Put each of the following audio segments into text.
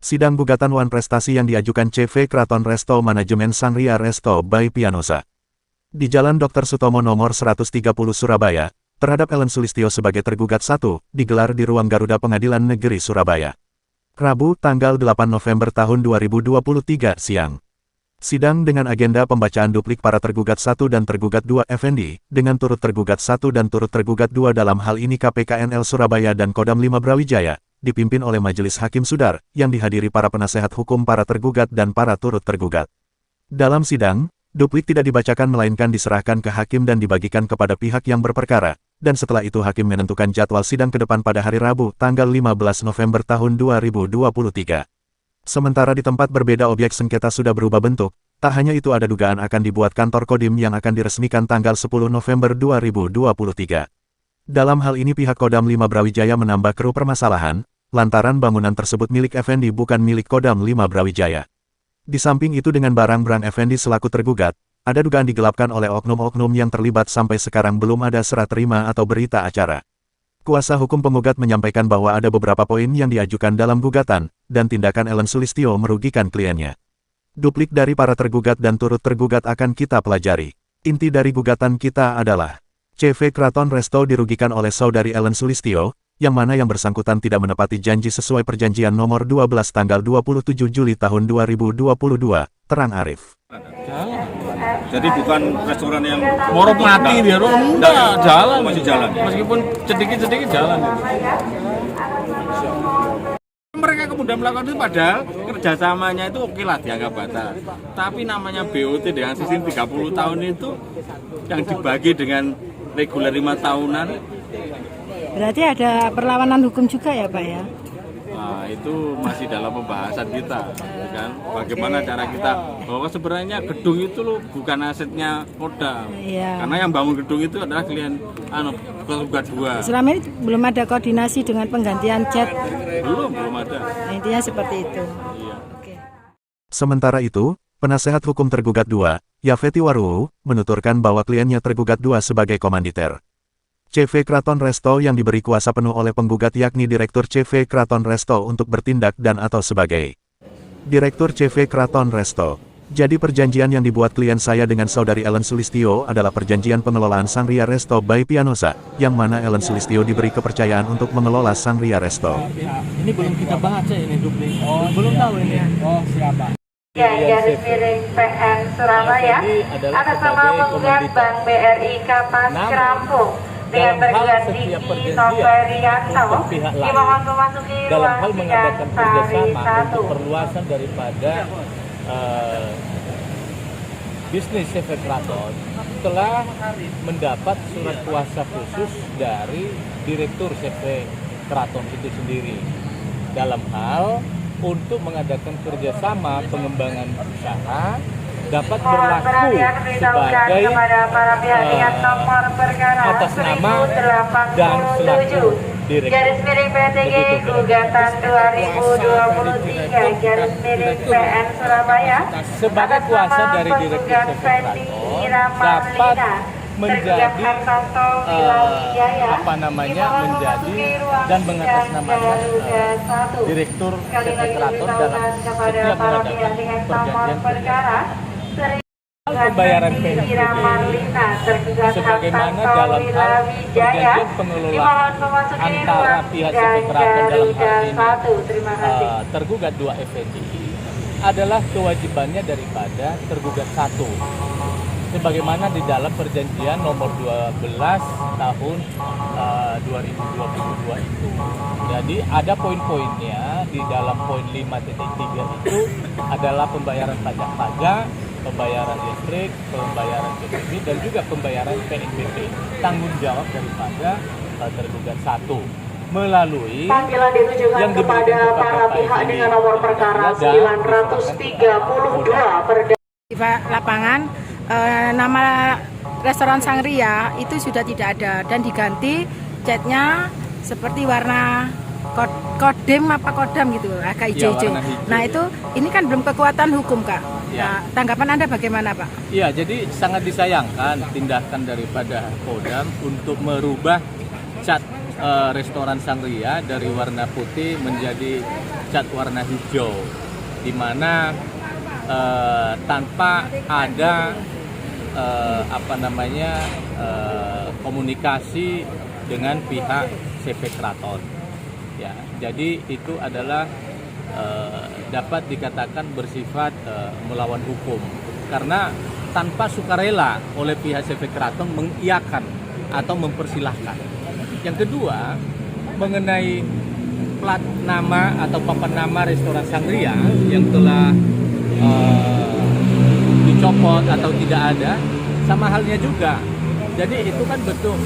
Sidang gugatan Wan Prestasi yang diajukan CV Kraton Resto Manajemen Sangria Resto by Pianosa. Di Jalan Dr. Sutomo nomor 130 Surabaya, terhadap Ellen Sulistyo sebagai tergugat 1, digelar di Ruang Garuda Pengadilan Negeri Surabaya. Rabu, tanggal 8 November tahun 2023 siang. Sidang dengan agenda pembacaan duplik para tergugat 1 dan tergugat 2 Effendi, dengan turut tergugat 1 dan turut tergugat 2 dalam hal ini KPKNL Surabaya dan Kodam 5 Brawijaya, dipimpin oleh Majelis Hakim Sudar, yang dihadiri para penasehat hukum para tergugat dan para turut tergugat. Dalam sidang, duplik tidak dibacakan melainkan diserahkan ke hakim dan dibagikan kepada pihak yang berperkara, dan setelah itu hakim menentukan jadwal sidang ke depan pada hari Rabu, tanggal 15 November tahun 2023. Sementara di tempat berbeda objek sengketa sudah berubah bentuk, tak hanya itu ada dugaan akan dibuat kantor Kodim yang akan diresmikan tanggal 10 November 2023. Dalam hal ini pihak Kodam 5 Brawijaya menambah kru permasalahan, lantaran bangunan tersebut milik Effendi bukan milik Kodam 5 Brawijaya. Di samping itu dengan barang-barang Effendi selaku tergugat, ada dugaan digelapkan oleh oknum-oknum yang terlibat sampai sekarang belum ada serah terima atau berita acara. Kuasa hukum penggugat menyampaikan bahwa ada beberapa poin yang diajukan dalam gugatan, dan tindakan Ellen Sulistyo merugikan kliennya. Duplik dari para tergugat dan turut tergugat akan kita pelajari. Inti dari gugatan kita adalah, CV Kraton Resto dirugikan oleh saudari Ellen Sulistyo, yang mana yang bersangkutan tidak menepati janji sesuai perjanjian nomor 12 tanggal 27 Juli tahun 2022, terang Arif. Jadi bukan restoran yang morok mati dia, enggak jalan, masih jalan. Meskipun sedikit-sedikit jalan. Mereka kemudian melakukan itu padahal kerjasamanya itu oke lah dianggap batal. Tapi namanya BOT dengan sistem 30 tahun itu yang dibagi dengan reguler 5 tahunan. Berarti ada perlawanan hukum juga ya Pak ya? Nah, itu masih dalam pembahasan kita, kan? Bagaimana cara kita bahwa sebenarnya gedung itu loh bukan asetnya Kodam, karena yang bangun gedung itu adalah klien tergugat 2. Selama ini belum ada koordinasi dengan penggantian cat? Belum ada. Nah, intinya seperti itu. Iya. Oke. Sementara itu, penasehat hukum tergugat 2, Yafeti Waruwu, menuturkan bahwa kliennya tergugat 2 sebagai komanditer. CV Kraton Resto yang diberi kuasa penuh oleh penggugat yakni Direktur CV Kraton Resto untuk bertindak dan atau sebagai Direktur CV Kraton Resto. Jadi perjanjian yang dibuat klien saya dengan saudari Ellen Sulistyo adalah perjanjian pengelolaan Sangria Resto by Pianosa, yang mana Ellen Sulistyo diberi kepercayaan untuk mengelola Sangria Resto. Ini belum kita baca ini duplik. Belum tahu ini. Oh, siapa? Ya, garis miring PN Surabaya, atas nama penggugat Bank BRI Kapas Kerampung. Dengan tergugat Diki Noverianto, dimohon memasuki dalam ruang hal sidang mengadakan sari kerjasama 1. untuk perluasan daripada bisnis CV Kraton telah mendapat surat kuasa khusus dari Direktur CV Kraton itu sendiri dalam hal untuk mengadakan kerjasama pengembangan usaha dapat berlaku sebagai atas nama dan selaku direktur. Garis miring PTG gugatan 2023 garis miring PN Surabaya sebagai kuasa dari direktur CV dapat menjadi menjadi dan mengatasnamakan direktur CV Kraton dalam setiap mengadakan perjanjian pembayaran PNBP sebagaimana dalam hal perjanjian pengelolaan antara pihak CV Kraton dalam hal ini tergugat 2 Effendi adalah kewajibannya daripada tergugat 1 sebagaimana di dalam perjanjian nomor 12 tahun 2022 itu. Jadi ada poin-poinnya di dalam poin 5.3 itu adalah pembayaran pajak, pembayaran listrik, pembayaran PBB dan juga pembayaran PNBP. Tanggung jawab daripada tergugat 1 melalui panggilan ditujukan kepada para pihak dengan nomor perkara 932 Di lapangan nama restoran Sangria itu sudah tidak ada dan diganti catnya seperti warna kodem apa kodam gitu agak hijau-hijau. Nah itu ini kan belum kekuatan hukum Kak. Nah, tanggapan Anda bagaimana Pak? Iya, jadi sangat disayangkan tindakan daripada Kodam untuk merubah cat restoran Sangria dari warna putih menjadi cat warna hijau, di mana tanpa ada komunikasi dengan pihak CV Keraton. Ya, jadi itu adalah dapat dikatakan bersifat melawan hukum, karena tanpa sukarela oleh pihak CV Keraton mengiyakan atau mempersilahkan. Yang kedua, mengenai plat nama atau papan nama restoran Sangria yang telah dicopot atau tidak ada, sama halnya juga. Jadi itu kan betul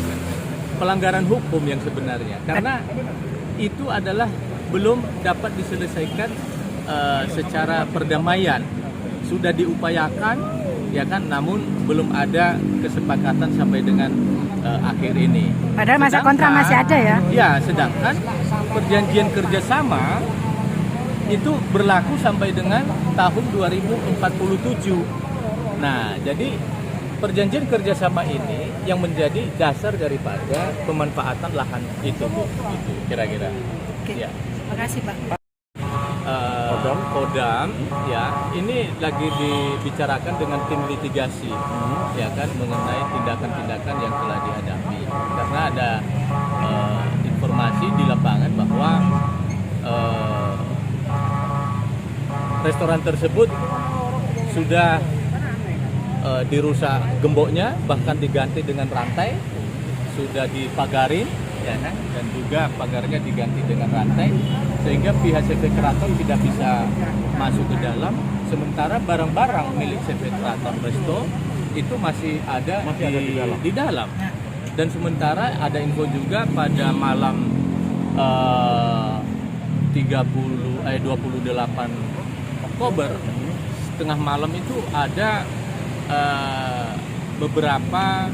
pelanggaran hukum yang sebenarnya, karena itu adalah belum dapat diselesaikan secara perdamaian. Sudah diupayakan, ya kan, namun belum ada kesepakatan sampai dengan akhir ini. Padahal masa kontrak masih ada ya? Ya, sedangkan perjanjian kerjasama itu berlaku sampai dengan tahun 2047. Nah, jadi perjanjian kerjasama ini yang menjadi dasar daripada pemanfaatan lahan itu, Bu. Itu kira-kira. Oke. Ya. Terima kasih, Pak. Kodam, ya, ini lagi dibicarakan dengan tim litigasi, ya kan, mengenai tindakan-tindakan yang telah dihadapi. Karena ada informasi di lapangan bahwa restoran tersebut sudah dirusak gemboknya, bahkan diganti dengan rantai, sudah dipagarin, ya kan, dan juga pagarnya diganti dengan rantai, sehingga pihak CV Keraton tidak bisa masuk ke dalam. Sementara barang-barang milik CV Keraton Resto itu masih ada di dalam. Dan sementara ada info juga pada malam 28 Oktober tengah malam itu ada beberapa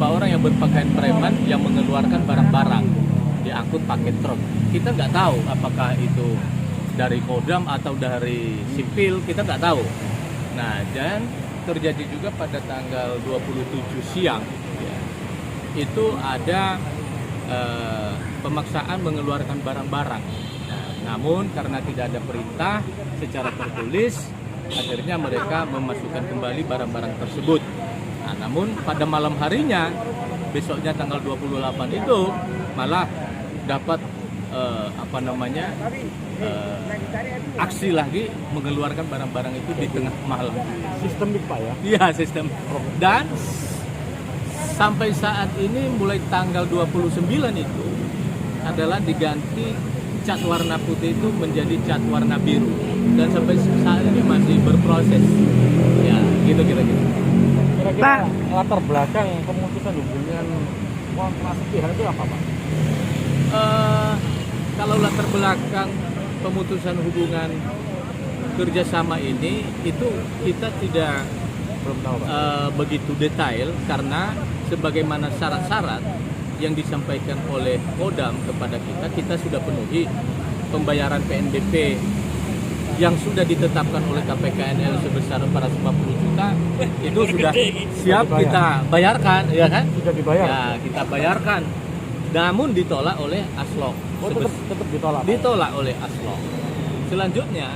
orang yang berpakaian preman yang mengeluarkan barang-barang diangkut pakai truk. Kita nggak tahu apakah itu dari Kodam atau dari sipil, kita nggak tahu. Nah, dan terjadi juga pada tanggal 27 siang, ya, itu ada pemaksaan mengeluarkan barang-barang. Nah, namun karena tidak ada perintah secara tertulis, akhirnya mereka memasukkan kembali barang-barang tersebut. Nah, namun pada malam harinya, besoknya tanggal 28 itu malah dapat aksi lagi mengeluarkan barang-barang itu di tengah malam. Sistemik, Pak, ya? Iya, sistem. Dan sampai saat ini mulai tanggal 29 itu adalah diganti cat warna putih itu menjadi cat warna biru, dan sampai saat ini masih berproses. Ya, gitu kira-kira. Kira-kira latar belakang pemutusan hubungan masing pihak itu apa, Pak? Kalau latar belakang pemutusan hubungan kerjasama ini itu kita tidak begitu detail, karena sebagaimana syarat-syarat yang disampaikan oleh Kodam kepada kita sudah penuhi. Pembayaran PNBP yang sudah ditetapkan oleh KPKNL sebesar 450 juta itu sudah siap kita bayarkan, ya kan? Sudah dibayar? Ya, kita bayarkan. Namun ditolak oleh Aslok. Tetap ditolak? Ditolak oleh Aslok. Selanjutnya,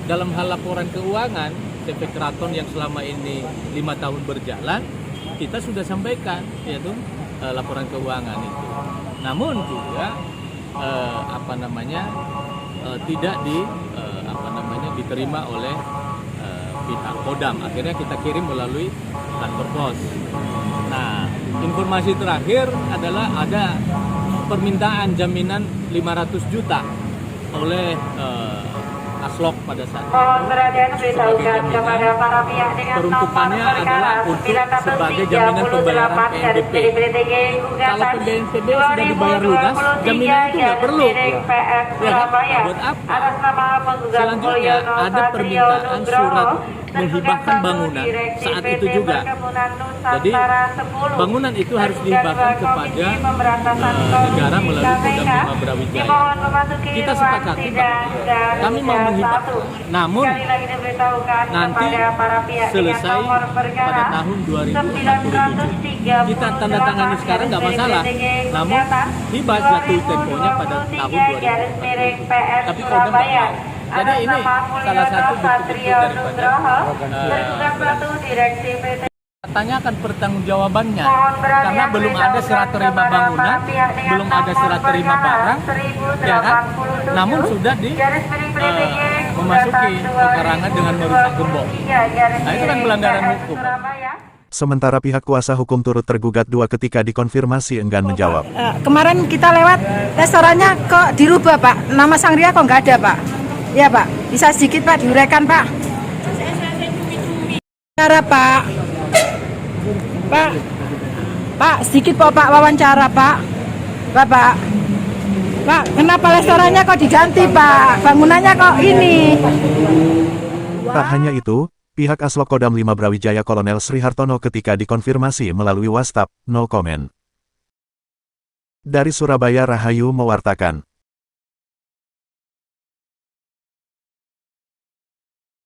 dalam hal laporan keuangan CV Keraton yang selama ini 5 tahun berjalan, kita sudah sampaikan, yaitu laporan keuangan itu. Namun juga tidak diterima oleh pihak Kodam. Akhirnya kita kirim melalui kantor pos. Nah, informasi terakhir adalah ada permintaan jaminan 500 juta oleh Aslok pada saat itu. Mohon perhatian beritahukan kepada para pihak dengan peruntukannya nomor adalah untuk sebagai jaminan pembayaran PNBP. Kalau PNBP sudah dibayar lunas, jaminan itu nggak perlu. Ya, buat apa? Selanjutnya ada permintaan surat menghibahkan bangunan saat itu juga. Jadi bangunan itu harus dihibahkan kepada negara melalui program Bima Brawijaya. Kita sepakati bahwa kami mau menghibah. Namun Sekali lagi diberitahukan nanti kepada para pihak selesai dengan nomor perkara pada tahun 2047. Kita tanda tangani sekarang nggak masalah. Namun hibah jatuh temponya pada tahun 2047. Tapi Kodam nggak mau. Jadi ini salah satu bentuk-bentuk daripada tanyakan pertanggungjawabannya karena belum ada serah terima bangunan, belum ada serah terima barang, ya kan? Namun sudah memasuki pekarangan dengan merusak gembok. Nah itu kan pelanggaran hukum. Sementara pihak kuasa hukum turut tergugat dua ketika dikonfirmasi enggan menjawab. Kemarin kita lewat restorannya kok dirubah Pak, nama Sangria kok nggak ada Pak. Ya Pak, bisa sedikit Pak diuraikan Pak. Cara Pak. Pak, sedikit Pak wawancara Pak. Bapak. Pak, kenapa restorannya kok diganti Pak? Bangunannya kok ini? Tak hanya itu, pihak Aslok Kodam 5 Brawijaya Kolonel Sri Hartono ketika dikonfirmasi melalui WhatsApp, no comment. Dari Surabaya Rahayu mewartakan.